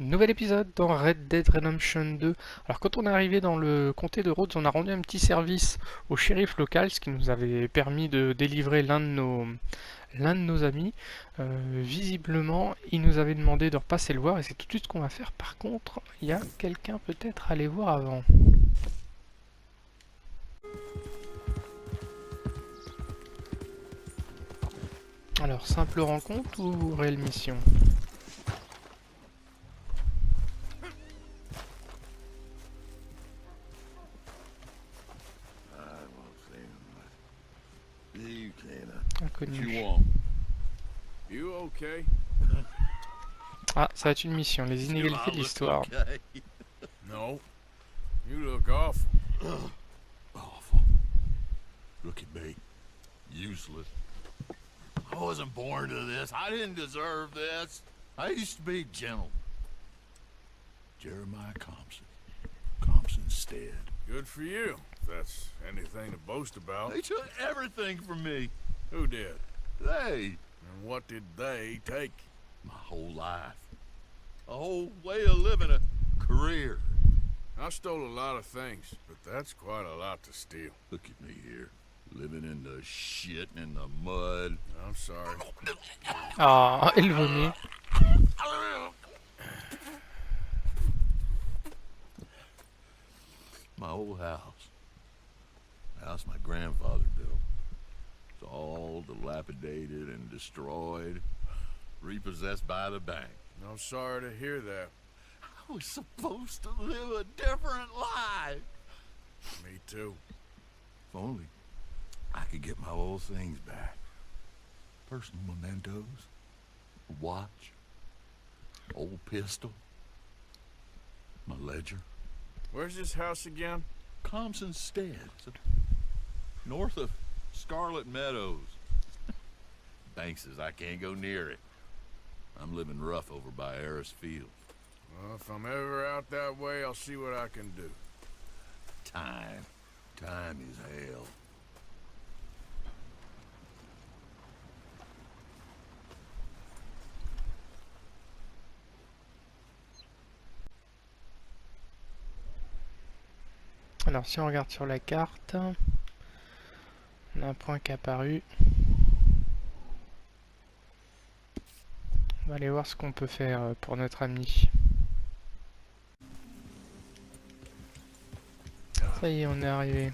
Nouvel épisode dans Red Dead Redemption 2. Alors quand on est arrivé dans le comté de Rhodes, on a rendu un petit service au shérif local, ce qui nous avait permis de délivrer l'un de nos amis. Visiblement, il nous avait demandé de repasser le voir et c'est tout de suite ce qu'on va faire. Par contre, il y a quelqu'un peut-être à aller voir avant. Alors, simple rencontre ou réelle mission? Inconnu. Ah, ça va être une mission, les inégalités de l'histoire. No. You look awful. Awful. Look at me. Useless. I wasn't born to this. I didn't deserve this. I used to be gentle. Jeremiah Compson. Compson Stead. Good for you, if that's anything to boast about. They took everything from me. Who did? They. And what did they take? My whole life. A whole way of living, a career. I stole a lot of things, but that's quite a lot to steal. Look at me here. Living in the shit and in the mud. I'm sorry. Ah, il vomit. My old house. The house my grandfather built. It's all dilapidated and destroyed. Repossessed by the bank. I'm sorry to hear that. I was supposed to live a different life. Me too. If only I could get my old things back. Personal mementos. A watch. Old pistol. My ledger. Where's this house again? Compson Stead. North of Scarlet Meadows. Bank says I can't go near it. I'm living rough over by Harris Field. Well, if I'm ever out that way, I'll see what I can do. Time. Time is hell. Alors si on regarde sur la carte, on a un point qui est apparu. On va aller voir ce qu'on peut faire pour notre ami. Ça y est, on est arrivé.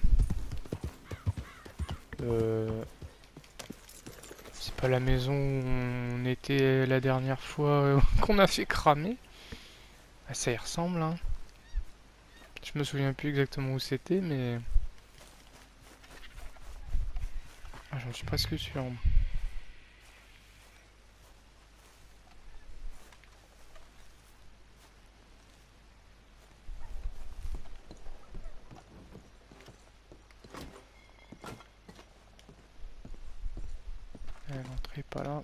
C'est pas la maison où on était la dernière fois qu'on a fait cramer. Ah, ça y ressemble, hein. Je me souviens plus exactement où c'était, mais... Ah, j'en suis presque sûr. L'entrée est pas là.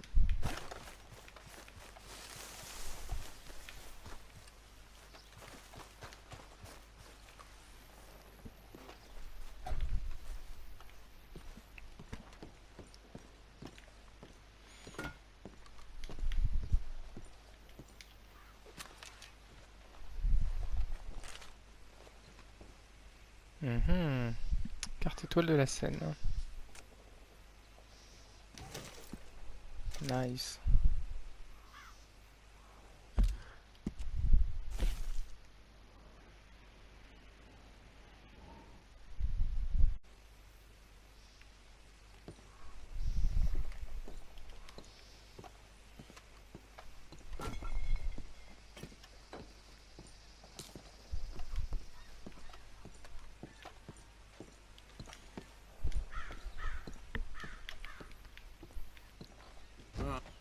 Carte étoile de la Seine. Nice.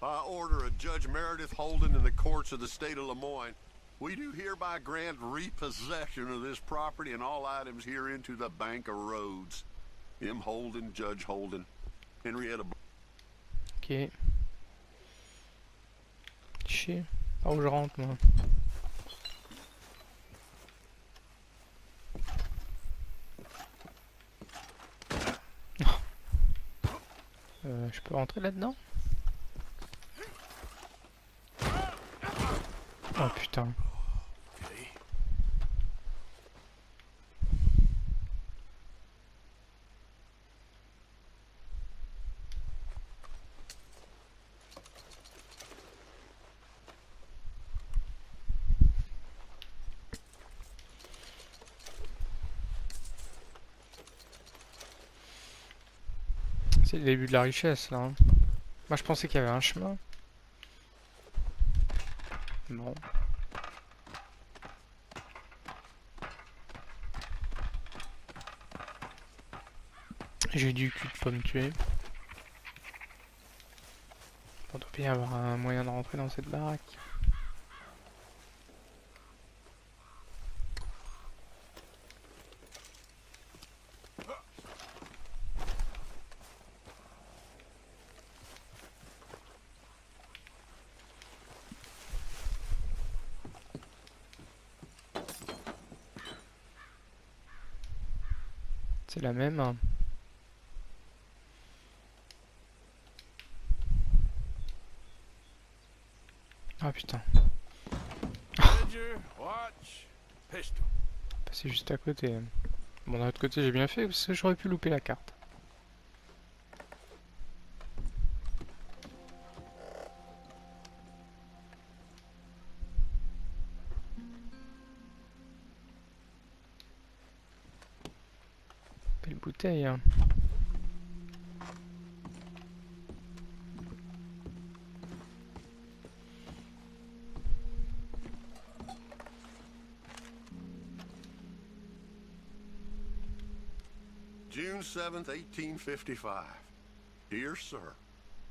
I order a Judge Meredith Holden in the courts of the state of Lemoyne. We do hereby grant repossession of this property and all items herein to the Bank of Rhodes. M. Holden, Judge Holden. Henrietta... Ok. Chier. Pas où je rentre, moi. Je peux rentrer là-dedans? Oh putain. C'est le début de la richesse là. Hein. Moi je pensais qu'il y avait un chemin. Bon. J'ai eu du cul de pas me tuer. On doit bien avoir un moyen de rentrer dans cette baraque. C'est la même. Hein. Ah putain, Ledger, watch, pistol. c'est juste à côté. Bon, d'un autre côté, j'ai bien fait parce que j'aurais pu louper la carte. Belle bouteille. Hein. June 7th, 1855. Dear sir,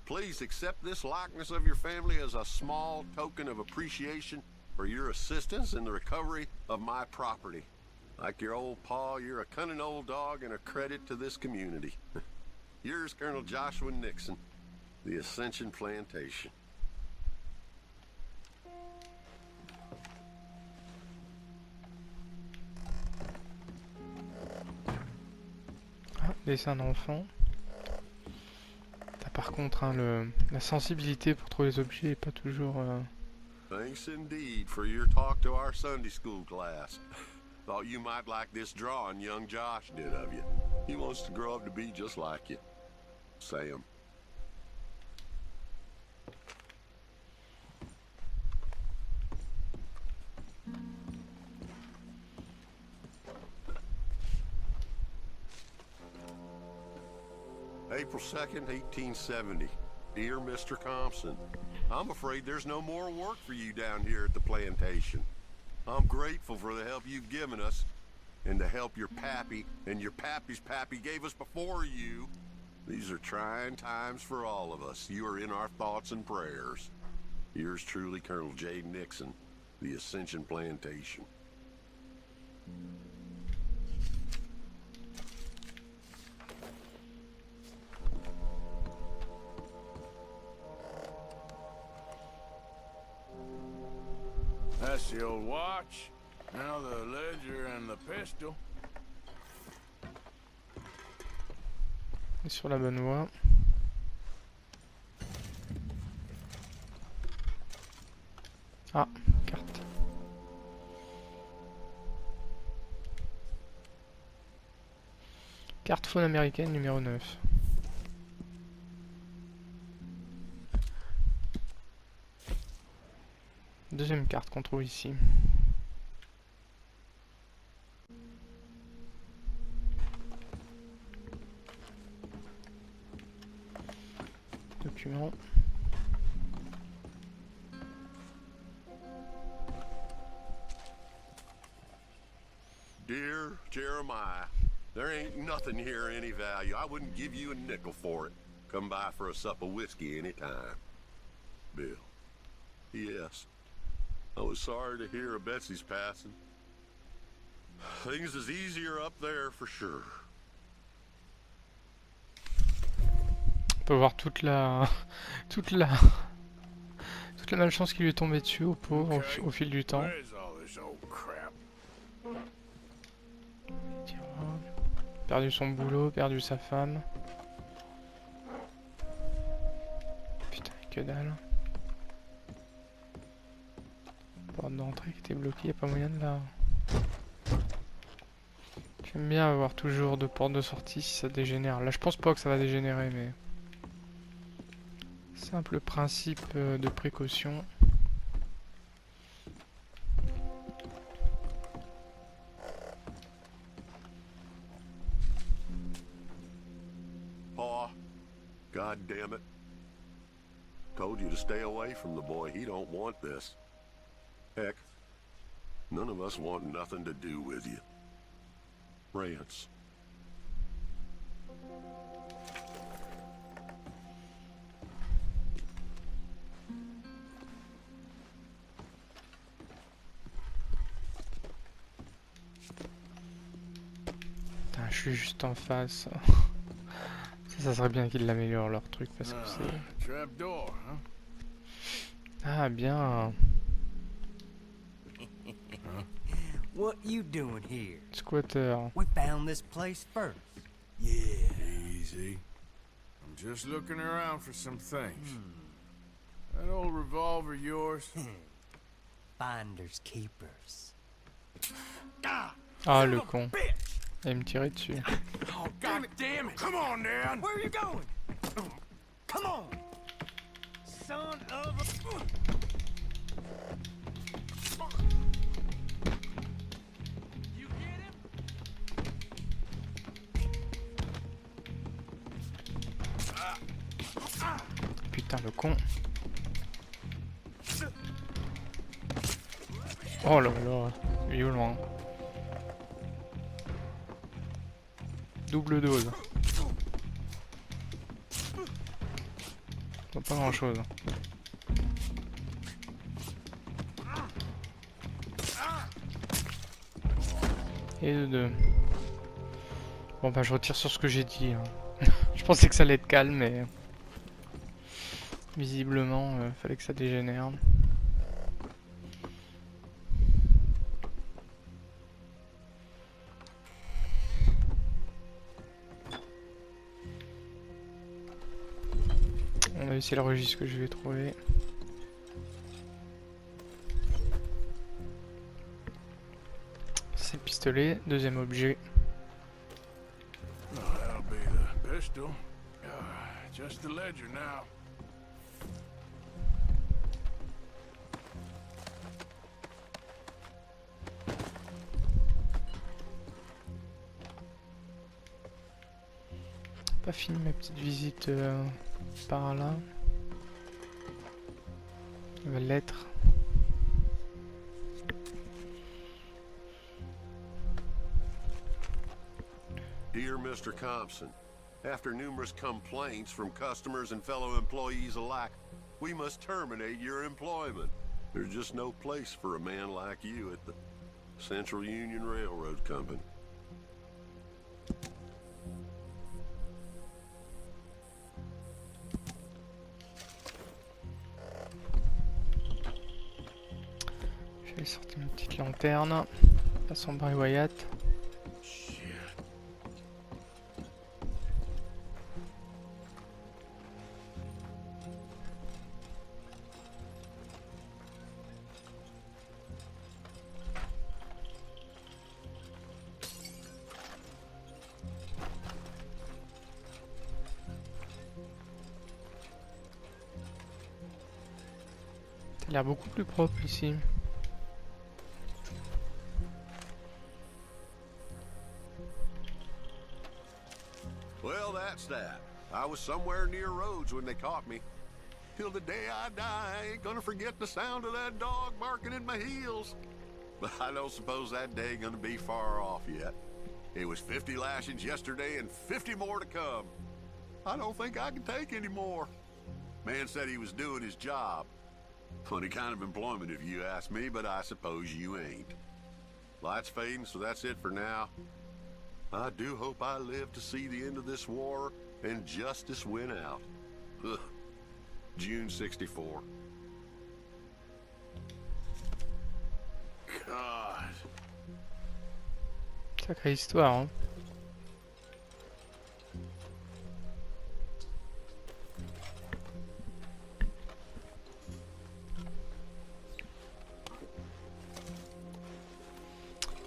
please accept this likeness of your family as a small token of appreciation for your assistance in the recovery of my property. Like your old pa, you're a cunning old dog and a credit to this community. Yours, Colonel Joshua Nixon, the Ascension Plantation. Ah, dessin d'enfant. T'as par contre hein, la sensibilité pour trouver les objets est pas toujours... Thanks indeed for your talk to our Sunday school class. Thought you might like this drawing young Josh did of you. He wants to grow up to be just like you. Sam. April 2nd, 1870. Dear Mr. Thompson, I'm afraid there's no more work for you down here at the plantation. I'm grateful for the help you've given us, and the help your pappy and your pappy's pappy gave us before you. These are trying times for all of us. You are in our thoughts and prayers. Yours truly, Colonel J. Nixon, the Ascension Plantation. That's the old watch. Now the ledger and the pistol. On est sur la bonne voie. Ah, carte. Carte faune américaine numéro 9. Deuxième carte qu'on trouve ici. Document. Dear Jeremiah, there ain't nothing here of any value. I wouldn't give you a nickel for it. Come by for a sup of whiskey anytime. Bill. Yes. I was sorry to hear of Betsy's passing. Things is easier up there for sure. On peut voir toute la malchance qui lui est tombée dessus au pauvre au fil du temps. Where's all this old crap? Perdu son boulot, perdu sa femme. Putain, que dalle. Porte d'entrée qui était bloquée, y a pas moyen de la... J'aime bien avoir toujours deux portes de sortie si ça dégénère. Là je pense pas que ça va dégénérer mais... Simple principe de précaution. Pa, God damn it. Told you to stay away from the boy. He don't want this. Heck, none of us want nothing to do with you. Rance. Putain, je suis juste en face. Ça serait bien qu'ils l'améliorent leur truc parce que c'est... Trapdoor, huh? Ah bien. What you doing here? Squatter. We found this place first. Yeah, easy. I'm just looking around for some things. That old revolver of yours? Finders keepers. Ah le con. Il me tirait dessus. Oh, God damn it! Come on, Dan! Where are you going? Come on! Son of a... You get him? Putain le con. Oh là là, violent. Double dose. Pas grand chose. Et de deux. Bon bah je retire sur ce que j'ai dit. Je pensais que ça allait être calme mais... Visiblement, fallait que ça dégénère. On va essayer le registre que je vais trouver. C'est le pistolet, deuxième objet. Oh, that'll be the pistol. Just the ledger now. Pas fini ma petite visite par là. Nouvelle lettre. Dear Mr. Compson, after numerous complaints from customers and fellow employees alike, we must terminate your employment. There's just no place for a man like you at the Central Union Railroad Company. Je vais sortir une petite lanterne. Passons Barry Wyatt. Ça a l'air beaucoup plus propre ici. Well, that's that. I was somewhere near Rhodes when they caught me. Till the day I die, I ain't gonna forget the sound of that dog barking at my heels. But I don't suppose that day gonna be far off yet. It was 50 lashings yesterday and 50 more to come. I don't think I can take any more. Man said he was doing his job. Funny kind of employment if you ask me, but I suppose you ain't. Light's fading, so that's it for now. I do hope I live to see the end of this war and justice win out. Ugh. June 64. God. Sacrée histoire, hein.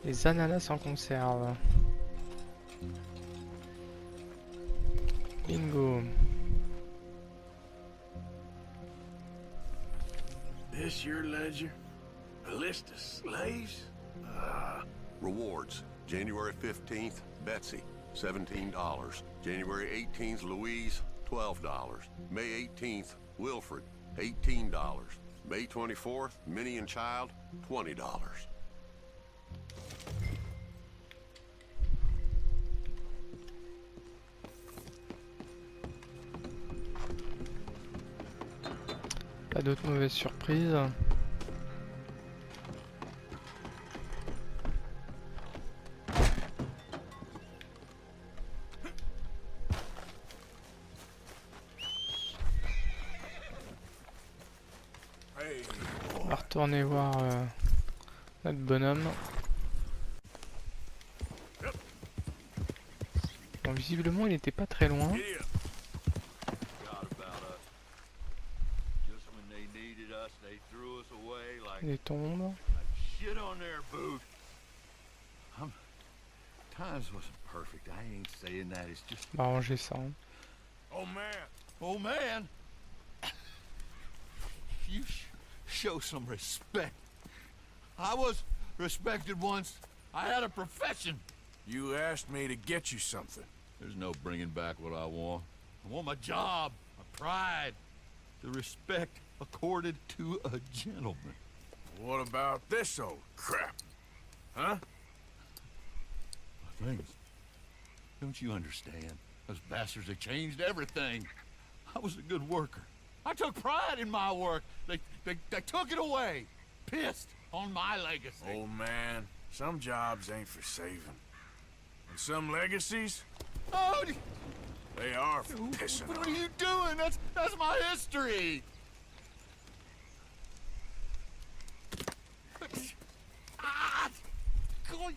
Les ananas en conserve. Bingo. This your ledger? A list of slaves? Rewards. January 15th, Betsy, $17. January 18th, Louise, $12. May 18th, Wilfred, $18. May 24th, Minnie and Child, $20. Pas d'autres mauvaises surprises. On va retourner voir notre bonhomme. Bon, visiblement il n'était pas très loin. Des tombes. Shit on their boot. Times wasn't perfect. I ain't saying that. It's just. On va ranger ça. Hein. Oh man! Oh man! You show some respect. I was respected once. I had a profession. You asked me to get you something. There's no bringing back what I want. I want my job, my pride, the respect accorded to a gentleman. What about this old crap? Huh? Things. Don't you understand? Those bastards, they changed everything. I was a good worker. I took pride in my work. They took it away. Pissed on my legacy. Old man, some jobs ain't for saving. And some legacies, Oh, they are for pissing what on. are you doing? That's my history. Ah! God.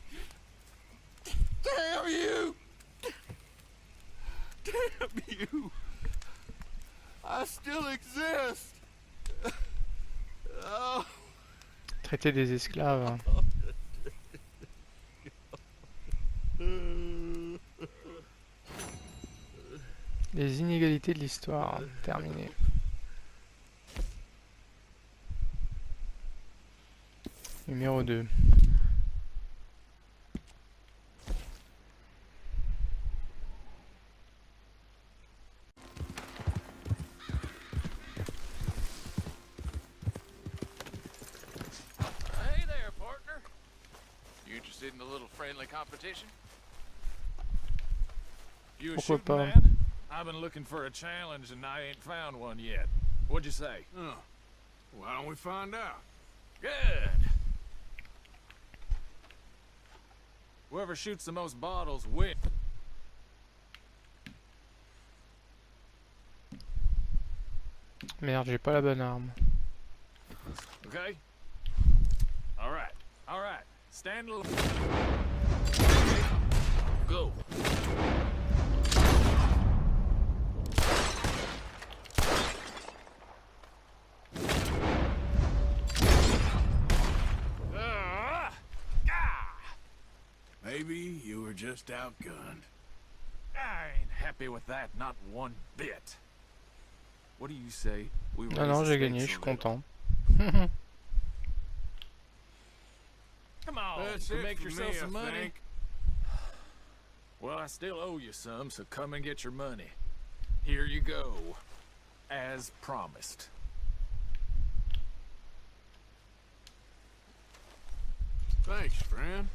Damn you! Damn you! I still exist! Oh. Traiter des esclaves. Les inégalités de l'histoire. Terminé. Numéro 2. Hey there, partner. You interested in a little friendly competition? You a Pourquoi shooting pas? man? I've been looking for a challenge and I ain't found one yet. What'd you say? Why don't we find out? Good. Whoever shoots the most bottles wins. Merde, j'ai pas la bonne arme. Okay? Alright. Alright. Stand a little. Go. Maybe you were just outgunned. I ain't happy with that, not one bit. What do you say? We Non, raise non, the j'ai gagné, je stakes suis a little? content. Come on, That's you it make for yourself me, some I money. think. Well, I still owe you some, so come and get your money. Here you go, as promised. Thanks, friend.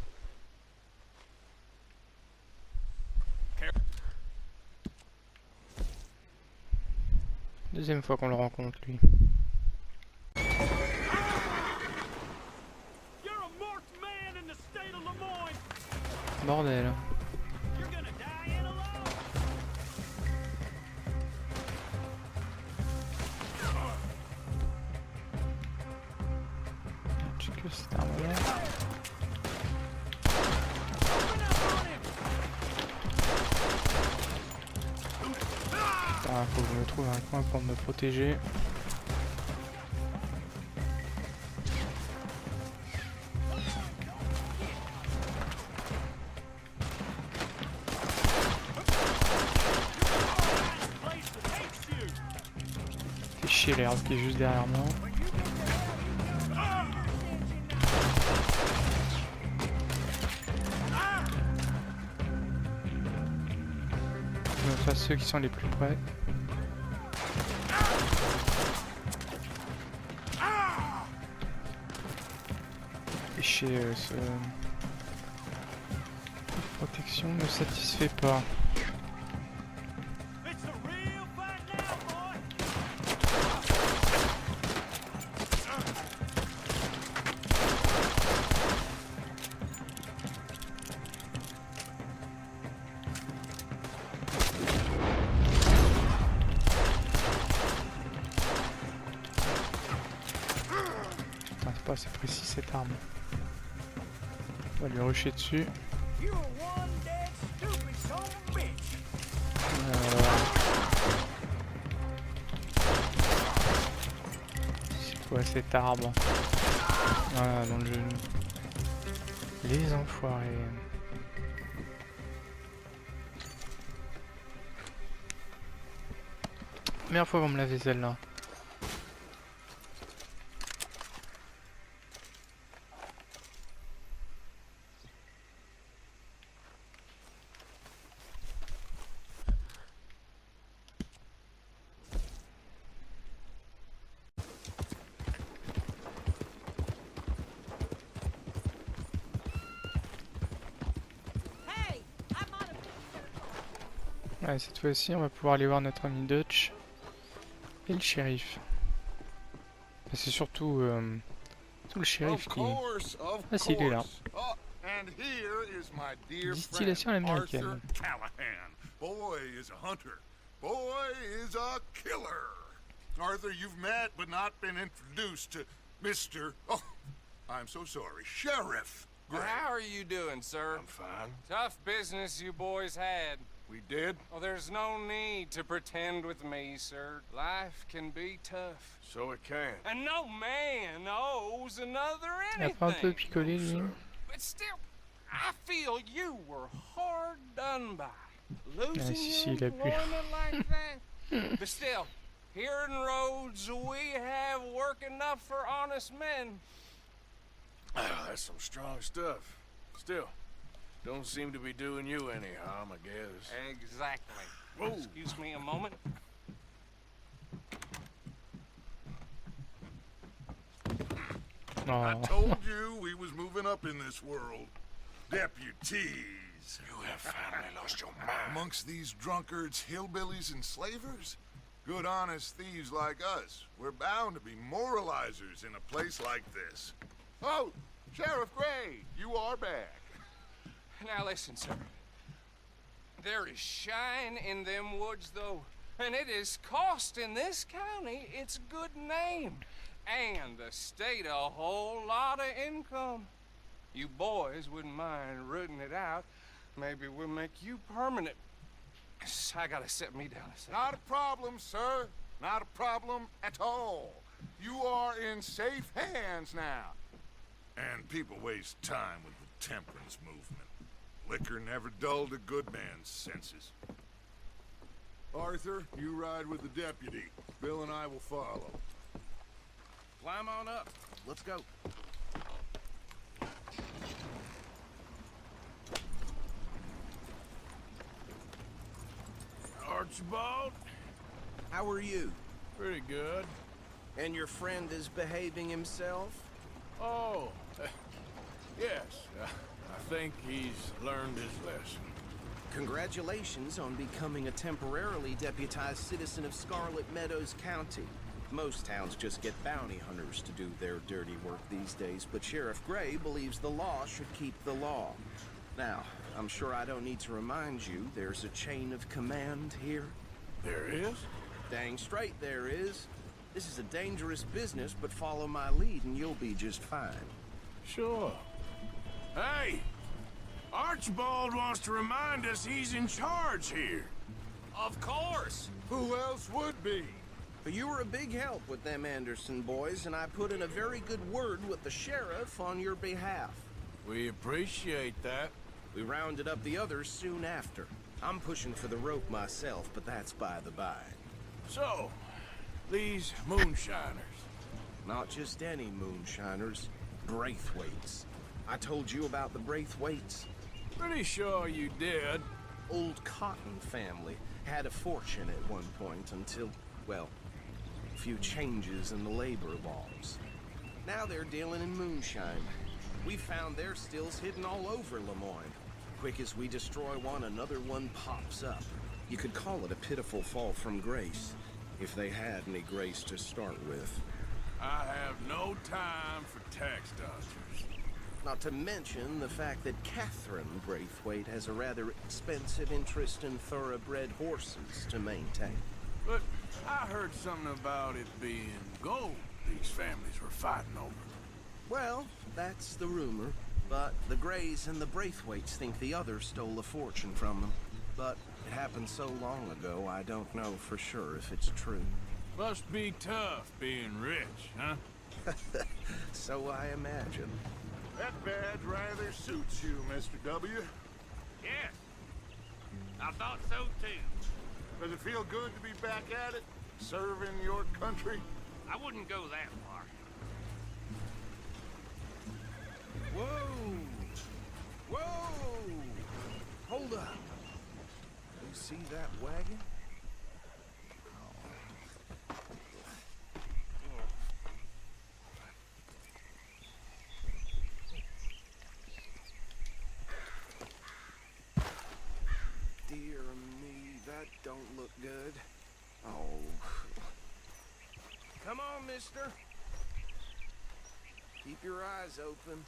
Deuxième fois qu'on le rencontre, lui. You're a marked man in the state of Lemoyne. Bordel. You're gonna die in alone. Je sais que c'est un moment. Faut que je me trouve un coin pour me protéger. Fait chier l'herbe qui est juste derrière moi. Je me fasse ceux qui sont les plus près. chier, ce... Protection ne satisfait pas. It's the real fight now, boy. Putain, c'est pas assez précis cette arme. On va lui rusher dessus. You're one dead stupid son of a bitch. C'est quoi cet arbre? Voilà, dans le genou. Les enfoirés. Première fois qu'on me l'avait celle-là. Ouais, cette fois-ci, on va pouvoir aller voir notre ami Dutch et le shérif. Enfin, c'est surtout le shérif qui... Ah si, il est là. And here is my dear Distillation à friend, l'américaine. Arthur Callahan. Boy is a hunter. Boy is a killer. Arthur, you've met but not been introduced to Mr. Oh, I'm so sorry, Sheriff Gray. How are you doing, sir? I'm fine. Tough business you boys had. We did? Well, there's no need to pretend with me, sir. Life can be tough. So it can. And no man owes another Il a pas un peu anything. picolé lui. But still, I feel you were hard done by. Ah, Losing si, your il a pu. employment like that. But still, here in Rhodes, we have work enough for honest men. Ah, that's some strong stuff. Still, don't seem to be doing you any harm, I guess. Exactly. Whoa. Excuse me a moment. I Oh. told you we was moving up in this world. Deputies. You have finally lost your mind. Amongst these drunkards, hillbillies, and slavers? Good honest thieves like us. We're bound to be moralizers in a place like this. Oh, Sheriff Gray, you are back. Now listen, sir. There is shine in them woods, though, and it is costing this county its good name, and the state a whole lot of income. You boys wouldn't mind rooting it out. Maybe we'll make you permanent. I gotta set me down a second. Not a problem, sir. Not a problem at all. You are in safe hands now. And people waste time with the temperance movement. Liquor never dulled a good man's senses. Arthur, you ride with the deputy. Bill and I will follow. Climb on up. Let's go. Archibald? How are you? Pretty good. And your friend is behaving himself? Oh, yes. I think he's learned his lesson. Congratulations on becoming a temporarily deputized citizen of Scarlet Meadows County. Most towns just get bounty hunters to do their dirty work these days, but Sheriff Gray believes the law should keep the law. Now, I'm sure I don't need to remind you, there's a chain of command here. There is? Dang straight there is. This is a dangerous business, but follow my lead and you'll be just fine. Sure. Hey! Archibald wants to remind us he's in charge here. Of course. Who else would be? But you were a big help with them Anderson boys, and I put in a very good word with the sheriff on your behalf. We appreciate that. We rounded up the others soon after. I'm pushing for the rope myself, but that's by the by. So, these moonshiners. Not just any moonshiners, Braithwaites. I told you about the Braithwaites. Pretty sure you did. Old Cotton family had a fortune at one point until, well, a few changes in the labor laws. Now they're dealing in moonshine. We found their stills hidden all over Lemoyne. Quick as we destroy one, another one pops up. You could call it a pitiful fall from grace, if they had any grace to start with. I have no time for tax dodgers. Not to mention the fact that Catherine Braithwaite has a rather expensive interest in thoroughbred horses to maintain. But I heard something about it being gold these families were fighting over. Well, that's the rumor. But the Greys and the Braithwaites think the others stole a fortune from them. But it happened so long ago, I don't know for sure if it's true. Must be tough being rich, huh? So I imagine. That badge rather suits you, Mr. W. Yes. I thought so too. Does it feel good to be back at it? Serving your country? I wouldn't go that far. Whoa! Whoa! Hold up. You see that wagon? Dear me, that don't look good. Oh. Come on, mister. Keep your eyes open.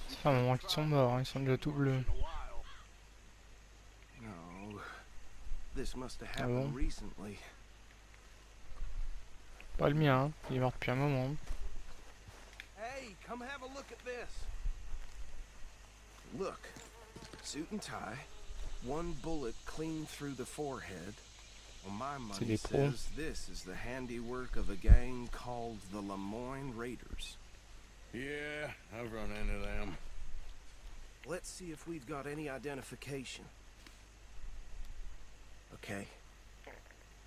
Ça fait un moment qu'ils sont morts, hein, ils sont déjà tout bleus. No. This must have Ah happened bon? recently. Pas le mien, hein, il est mort depuis un moment. Hey, come have a look at this. Look, suit and tie, one bullet clean through the forehead. Well, my money des pros. says this is the handiwork of a gang called the Lemoyne Raiders. Yeah, I've run into them. Let's see if we've got any identification. Okay,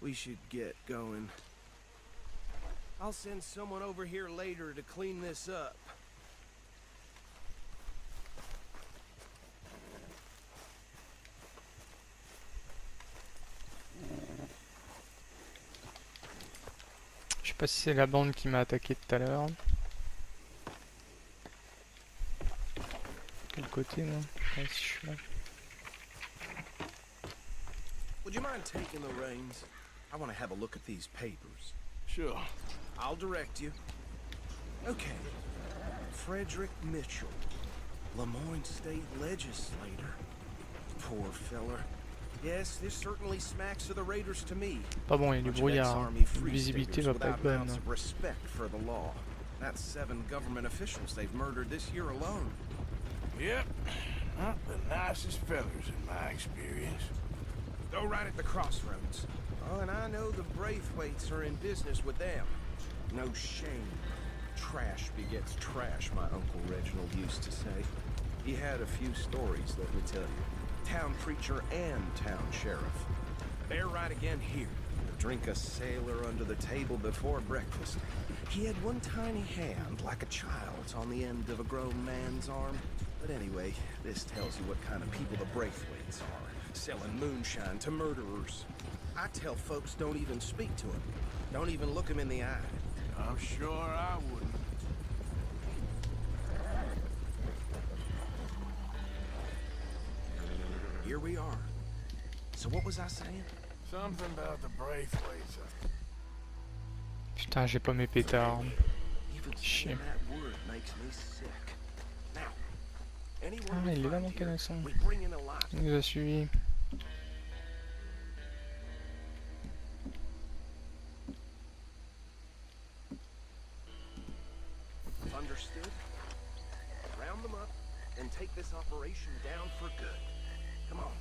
we should get going. I'll send someone over here later to clean this up. Je sais pas si c'est la bande qui m'a attaqué tout à l'heure. Quel côté là? Je sais pas si je suis là. Would you mind taking the reins? I want to have a look at these papers. Sure. I'll direct you. Okay. Frederick Mitchell, Lemoyne State Legislator. Poor feller. Yes, this certainly smacks of the Raiders to me. Pas bon, il y a du Bunch of brouillard. ex-army Hein. free Visibilité staters va pas être without bonne. ounce of respect for the law. That's 7 government officials they've murdered this year alone. Yep. Not the nicest fellas in my experience. Go right at the crossroads. Oh, and I know the Braithwaites are in business with them. No shame. Trash begets trash, my Uncle Reginald used to say. He had a few stories, let me tell you. Town preacher and town sheriff. They're right again here. Drink a sailor under the table before breakfast. He had one tiny hand, like a child's, on the end of a grown man's arm. But anyway, this tells you what kind of people the Braithwaites are. Selling moonshine to murderers. I tell folks don't even speak to him. Don't even look him in the eye. I'm sure I wouldn't. Here we are. So what was I saying? Something about the Braithwaites. Putain, j'ai pas mes pétards. Even Shit. saying that word makes me sick. Now, anyone Ah, we il est là find mon here, canasson. we bring in a lot. Il nous a suivis. Understood? Round them up and take this operation down for good. Come on.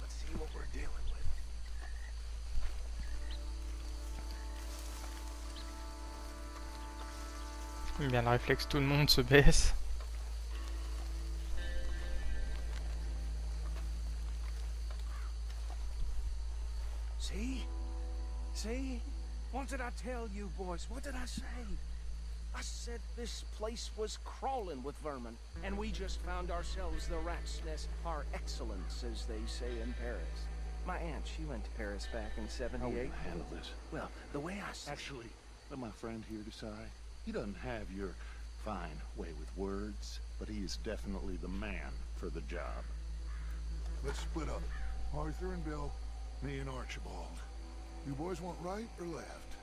Let's see what we're dealing with. Bien le réflexe, tout le monde se baisse. See? See? What did I tell you, boys? What did I say? I said this place was crawling with vermin, and we just found ourselves the rat's nest par excellence, as they say in Paris. My aunt, she went to Paris back in How will you '78. handle this? Well, the way I see Actually, let my friend here decide. He doesn't have your fine way with words, but he is definitely the man for the job. Let's split up. Arthur and Bill, me and Archibald. You boys want right or left?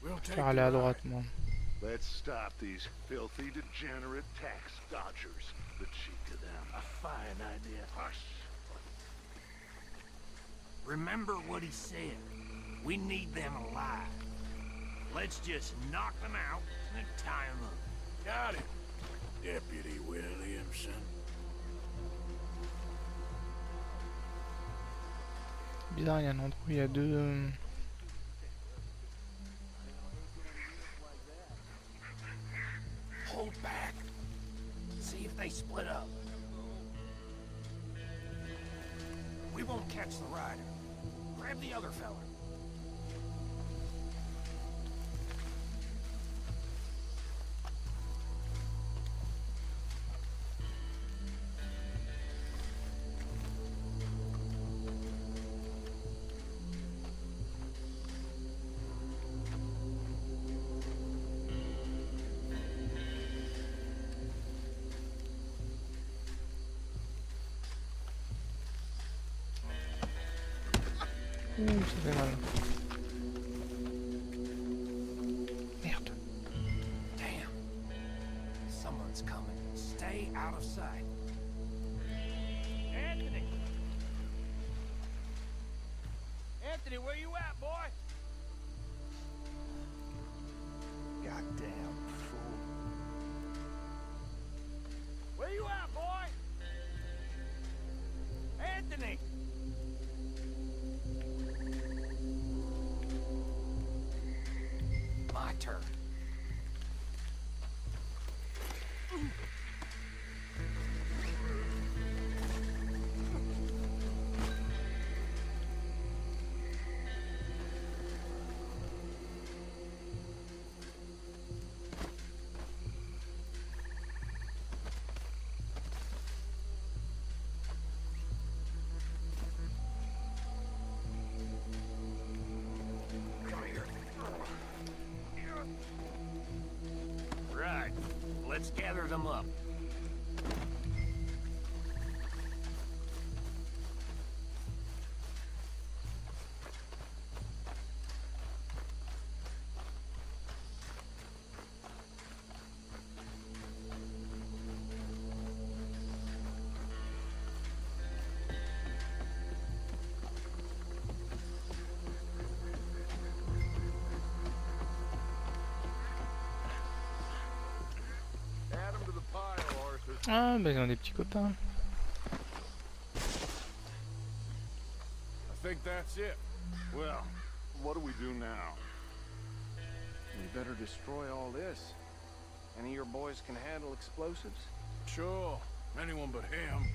We'll take Faire aller the à ride. droite, moi. Let's stop these filthy, degenerate tax dodgers. The cheek of them. A fine idea. Hush. Remember what he said. We need them alive. Let's just knock them out and tie them up. Got it, Deputy Williamson. Bizarre, il y a un endroit où il y a deux... Hold back. See if they split up. We won't catch the rider. Grab the other fella. Ouh, ça fait mal. Merde. Damn. Someone's coming. Stay out of sight. Anthony! Anthony, where you at, boy? Goddamn fool. Where you at, boy? Anthony! My turn. Right. Let's gather them up. Add 'em to the pile, Arthur. Ah, bah ils ont des petits copains. I think that's it. Well, what do we do now? We better destroy all this. Any of your boys can handle explosives? Sure, anyone but him.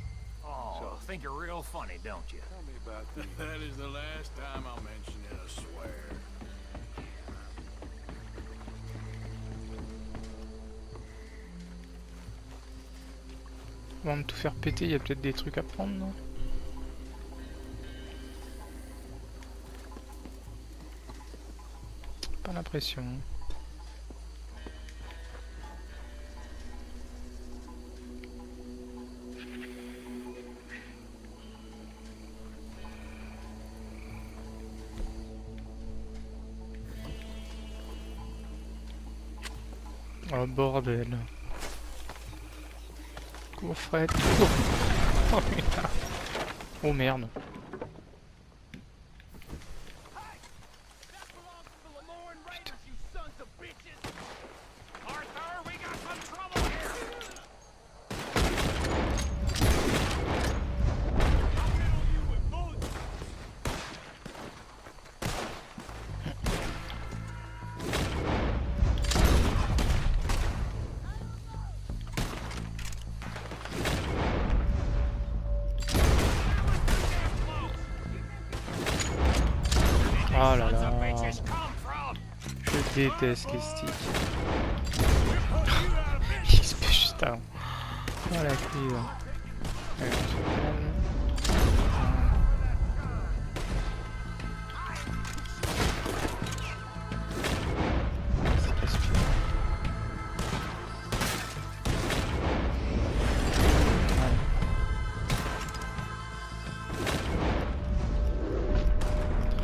Oh, think you're real funny, don't you? Tell me about the... That is the last time I'll mention it, I swear. Avant de tout faire péter, il y a peut-être des trucs à prendre, non? Pas l'impression. Oh bordel. Cours Fred, cours. Oh putain. Oh merde. Arthur, we got some trouble here! I'll riddle you with bullets! Oh là Sons là. of bitches come from! Je déteste les sticks. Il se fait juste Putain. Oh la crise. Allez, on se calme. Ça casse-pied.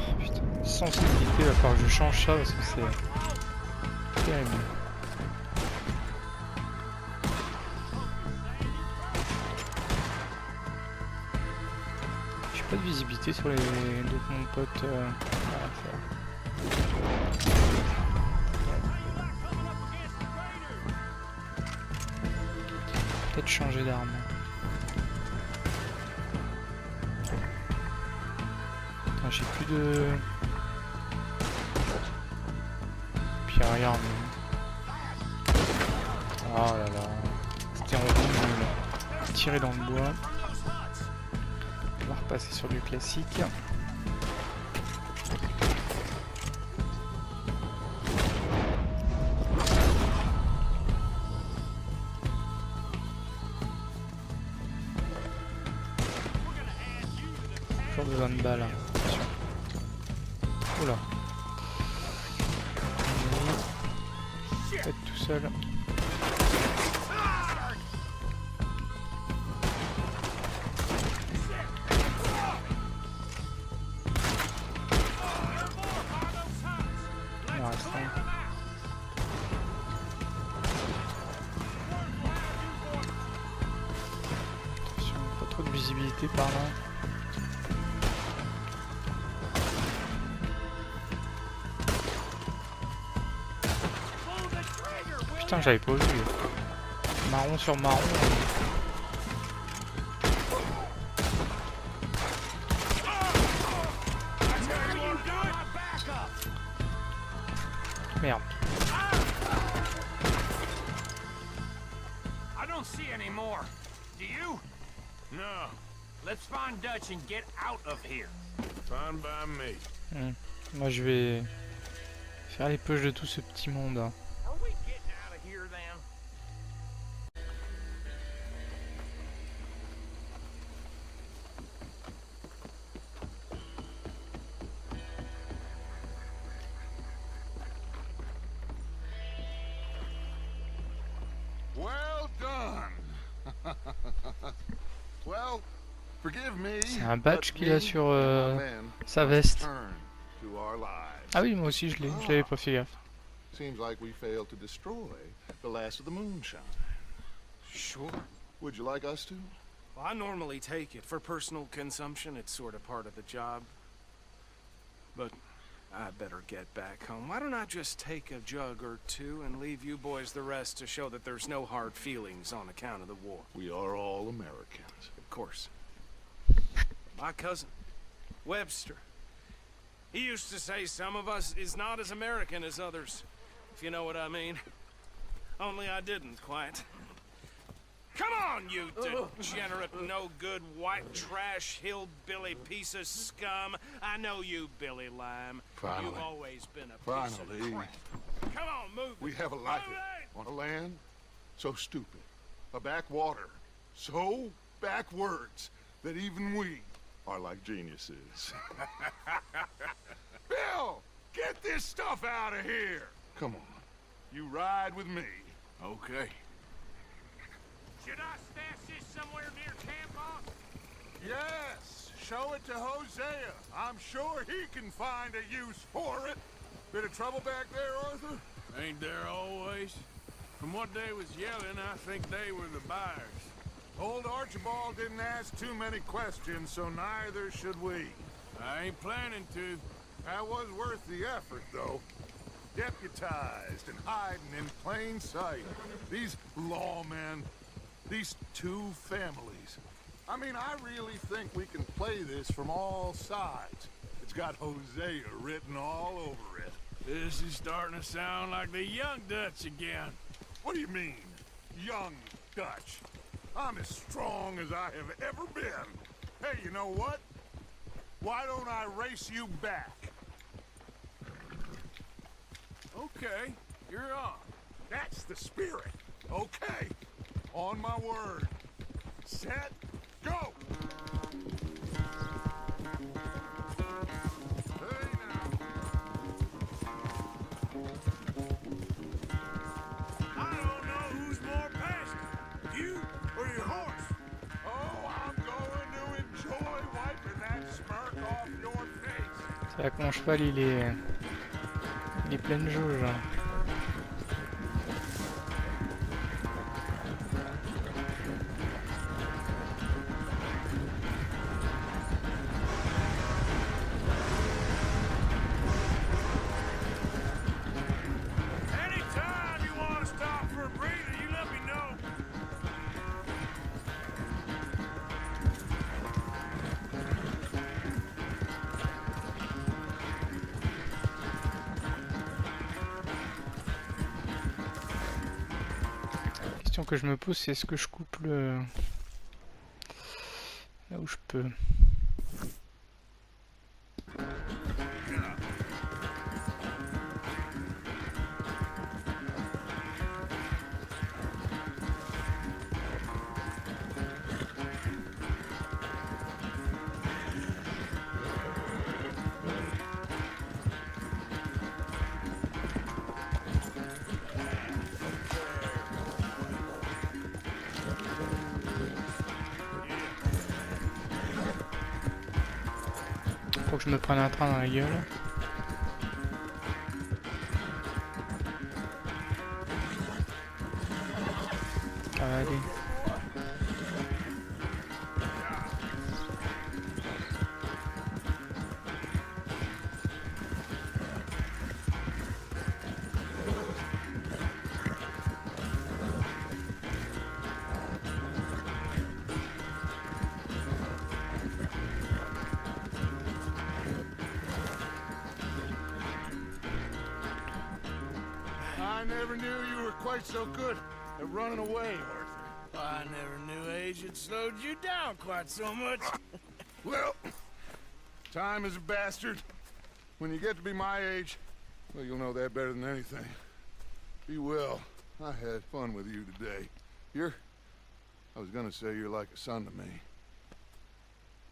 Oh putain, sensibilité, il va falloir que je change ça parce que c'est terrible. Pas de visibilité sur les deux de mon pote. Peut-être changer d'arme. J'ai plus de. Puis regarde. Oh là là. C'était en rouge. Tirer dans le bois. On va repasser sur du classique. Toujours besoin de balles. Attention. Oula. Être tout seul. Visibilité par là. Putain, j'avais pas vu. Marron sur marron. Merde. I don't see any more. Do you? No. Let's find Dutch and get out of here. Fine by me. Moi je vais faire les poches de tout ce petit monde. Are we getting out of here then? Well done. Well, forgive me. C'est un badge qu'il a sur sa veste. Ah oui, moi aussi je l'avais pas fait gaffe. Seems like we failed to destroy the last of the moonshine. Sure. Would you like us to? Well, I normally take it. For personal consumption, it's sort of part of the job. But I better get back home. Why don't I just take a jug or two and leave you boys the rest to show that there's no hard feelings on account of the war? We are all Americans. Of course. My cousin, Webster, he used to say some of us is not as American as others, if you know what I mean. Only I didn't quite. Come on, you degenerate, no-good, white trash, hillbilly piece of scum. I know you, Billy Lime. Finally. You've always been a piece of crap. Come on, move We it. have a life Move it. on a land so stupid, a backwater so backwards that even we are like geniuses. Bill, get this stuff out of here. Come on, you ride with me. Okay. Should I stash this somewhere near camp, boss? Yes, show it to Hosea. I'm sure he can find a use for it. Bit of trouble back there, Arthur? Ain't there always? From what they was yelling, I think they were the buyers. Old Archibald didn't ask too many questions, so neither should we. I ain't planning to. That was worth the effort, though. Deputized and hiding in plain sight. These lawmen, these two families. I mean, I really think we can play this from all sides. It's got Hosea written all over it. This is starting to sound like the young Dutch again. What do you mean, young Dutch? I'm as strong as I have ever been. Hey, you know what? Why don't I race you back? Okay, you're on. That's the spirit. Okay. On my word. Set, go! Hey now. I don't know who's more passionate, you or your horse. Oh, I'm going to enjoy wiping that smirk off your face. C'est vrai que mon cheval il est plein de jauge. Hein. Anytime you want to stop for a breather, you let me know. La question que je me pose, c'est est-ce que je coupe le... là où je peux. Faut que je me prenne un train dans la gueule. Ça va aller. I never knew you were quite so good at running away, Arthur. I never knew age had slowed you down quite so much. Well, time is a bastard. When you get to be my age, well, you'll know that better than anything. Be well. I had fun with you today. I was gonna say you're like a son to me.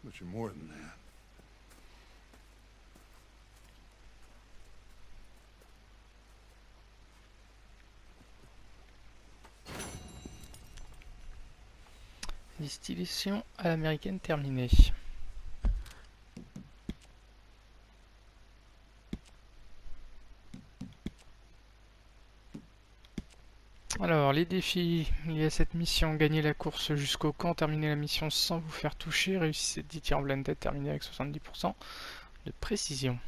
But you're more than that. Distillation à l'américaine terminée. Alors, les défis, il y a cette mission, gagner la course jusqu'au camp, terminer la mission sans vous faire toucher, réussissez 10 tirs en blinded, terminer avec 70% de précision.